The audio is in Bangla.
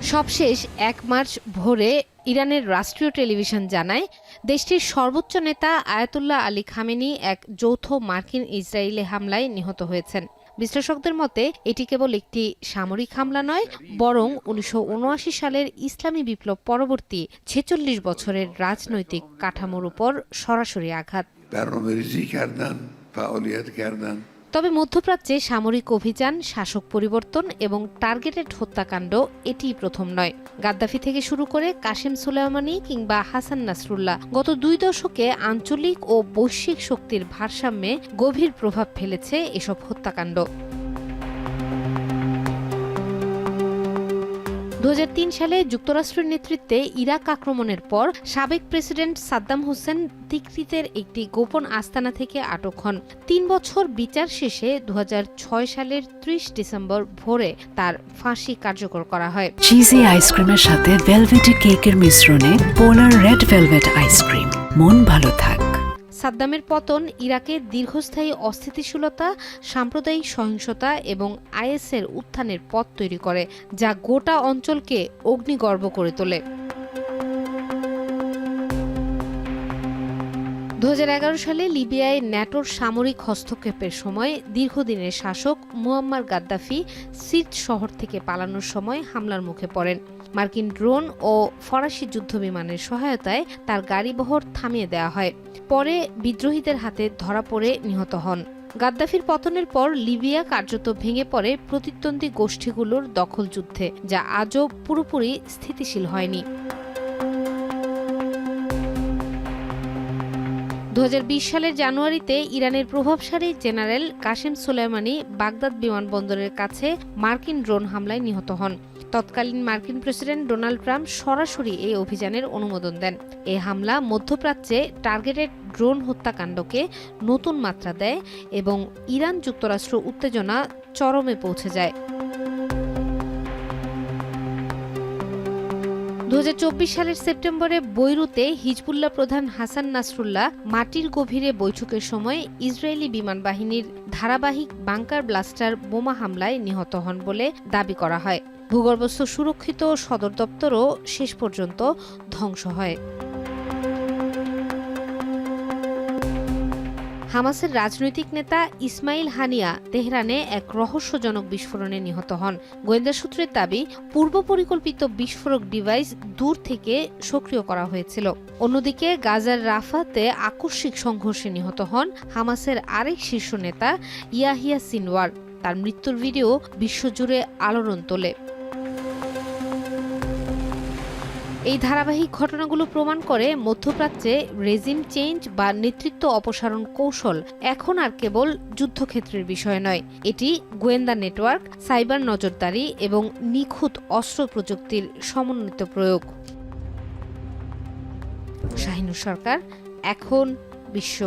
সবশেষ ১ মার্চ ভোরে ইরানের রাষ্ট্রীয় টেলিভিশন জানায়, দেশটির সর্বোচ্চ নেতা আয়াতুল্লাহ আলী খামেনি এক যৌথ মার্কিন ইসরায়েলি হামলায় নিহত হয়েছেন। বিশ্লেষকদের মতে এটি কেবল একটি সামরিক হামলা নয়, বরং ১৯৭৯ সালের ইসলামী বিপ্লব পরবর্তী ৪৬ বছরের রাজনৈতিক কাঠামোর উপর সরাসরি আঘাত। তবে মধ্যপ্রাচ্যে সামরিক অভিযান, শাসক পরিবর্তন এবং টার্গেটেড হত্যাকাণ্ড এটিই প্রথম নয়। গাদ্দাফি থেকে শুরু করে কাসেম সুলাইমানি কিংবা হাসান নাসরুল্লাহ গত ২ দশকে আঞ্চলিক ও বৈশ্বিক শক্তির ভারসাম্যে গভীর প্রভাব ফেলেছে এসব হত্যাকাণ্ড। ২০০৩ সালে যুক্তরাষ্ট্রের নেতৃত্বে ইরাক আক্রমণের পর সাবেক প্রেসিডেন্ট সাদ্দাম হোসেন তিকরিতের একটি গোপন আস্তানা থেকে আটক হন। ৩ বছর বিচার শেষে ২০০৬ সালের ৩০ ডিসেম্বর ভোরে তার ফাঁসি কার্যকর করা হয়। চিজি আইসক্রিমের সাথে ভেলভেটি কেকের মিশ্রণে পোলার রেড ভেলভেট আইসক্রিম, মন ভালো থাক। সাদ্দামের পতন ইরাকে দীর্ঘস্থায়ী অস্থিতিশীলতা, সাম্প্রদায়িক সহিংসতা এবং আইএসের উত্থানের পথ তৈরি করে, যা গোটা অঞ্চলকে অগ্নিগর্ভ করে তোলে। ২০১১ সালে লিবিয়ায় ন্যাটোর সামরিক হস্তক্ষেপের সময় দীর্ঘদিনের শাসক মুয়াম্মার গাদ্দাফি সির্ট শহর থেকে পালানোর সময় হামলার মুখে পড়েন। মার্কিন ড্রোন ও ফরাসি যুদ্ধবিমানের সহায়তায় তার গাড়িবহর থামিয়ে দেওয়া হয়। পরে বিদ্রোহীদের হাতে ধরা পড়ে নিহত হন। গাদ্দাফির পতনের পর লিবিয়া কার্যত ভেঙে পড়ে প্রতিদ্বন্দ্বী গোষ্ঠীগুলোর দখল যুদ্ধে, যা আজও পুরোপুরি স্থিতিশীল হয়নি। ২০২০ সালের জানুয়ারিতে ইরানের প্রভাবশালী জেনারেল কাসেম সুলাইমানি বাগদাদ বিমানবন্দরের কাছে মার্কিন ড্রোন হামলায় নিহত হন। তৎকালীন মার্কিন প্রেসিডেন্ট ডোনাল্ড ট্রাম্প সরাসরি এই অভিযানের অনুমোদন দেন। এই হামলা মধ্যপ্রাচ্যে টার্গেটেড ড্রোন হত্যাকাণ্ডকে নতুন মাত্রা দেয় এবং ইরান যুক্তরাষ্ট্র উত্তেজনা চরমে পৌঁছে যায়। ২০২৪ সালের সেপ্টেম্বরে বৈরুতে হিজবুল্লাহ প্রধান হাসান নাসরুল্লাহ মাটির গভীরে বৈঠকের সময় ইসরায়েলি বিমান বাহিনীর ধারাবাহিক বাংকার ব্লাস্টার বোমা হামলায় নিহত হন বলে দাবি করা হয়। ভূগর্ভস্থ সুরক্ষিত সদর দপ্তরও শেষ পর্যন্ত ধ্বংস হয়। হামাসের রাজনৈতিক নেতা ইসমাইল হানিয়া তেহরানে এক রহস্যজনক বিস্ফোরণে নিহত হন। গোয়েন্দা সূত্রের দাবি, পূর্ব পরিকল্পিত বিস্ফোরক ডিভাইস দূর থেকে সক্রিয় করা হয়েছিল। অন্যদিকে গাজার রাফাতে আকস্মিক সংঘর্ষে নিহত হন হামাসের আরেক শীর্ষ নেতা ইয়াহিয়া সিনওয়ার। তার মৃত্যুর ভিডিও বিশ্বজুড়ে আলোড়ন তোলে। এই ধারাবাহিক ঘটনাগুলো প্রমাণ করে মধ্যপ্রাচ্যে রেজিম চেঞ্জ বা নেতৃত্ব অপসারণ কৌশল এখন আর কেবল যুদ্ধক্ষেত্রের বিষয় নয়, এটি গোয়েন্দা নেটওয়ার্ক, সাইবার নজরদারি এবং নিখুঁত অস্ত্র প্রযুক্তির সমন্বিত প্রয়োগ। শাহিনুর সরকার, এখন বিশ্ব।